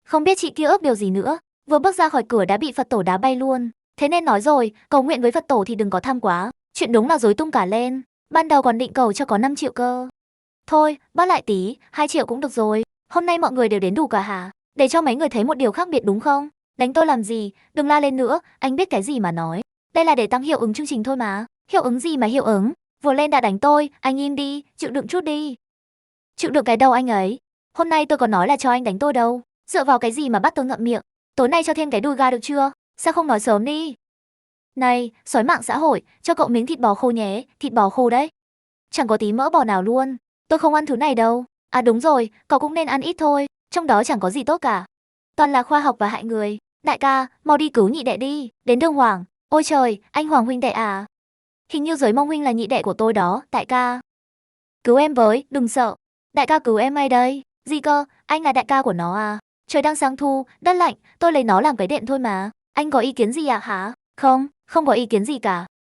Không biết chị kia ước điều gì nữa. Vừa bước ra khỏi cửa đã bị Phật tổ đá bay luôn. Thế nên nói rồi, cầu nguyện với Phật tổ thì đừng có tham quá. Chuyện đúng là rối tung cả lên. Ban đầu còn định cầu cho có 5 triệu cơ. Thôi, bớt lại tí, 2 triệu cũng được rồi. Hôm nay mọi người đều đến đủ cả hả? Để cho mấy người thấy một điều khác biệt đúng không? Đánh tôi làm gì? Đừng la lên nữa, anh biết cái gì mà nói. Đây là để tăng hiệu ứng chương trình thôi mà. Hiệu ứng gì mà hiệu ứng? Vừa lên đã đánh tôi, anh im đi, chịu đựng chút đi. Chịu đựng cái đầu anh ấy. Hôm nay tôi có nói là cho anh đánh tôi đâu. Dựa vào cái gì mà bắt tôi ngậm miệng? Tối nay cho thêm cái đùi gà được chưa? Sao không nói sớm đi? Này, sói mạng xã hội, cho cậu miếng thịt bò khô nhé, thịt bò khô đấy. Chẳng có tí mỡ bò nào luôn. Tôi không ăn thứ này đâu. À đúng rồi, cậu cũng nên ăn ít thôi, trong đó chẳng có gì tốt cả. Toàn là khoa học và hại người. Đại ca, mau đi cứu nhị đệ đi, đến đường Hoàng. Ôi trời, anh Hoàng huynh đệ à? Hình như dưới mong huynh là nhị đệ của tôi đó, đại ca. Cứu em với, đừng sợ. Đại ca cứu em ngay đây. Gì cơ, anh là đại ca của nó à? Trời đang sáng thu, đất lạnh, tôi lấy nó làm cái đệm thôi mà. Anh có ý kiến gì ạ hả? Không, không có ý kiến gì cả.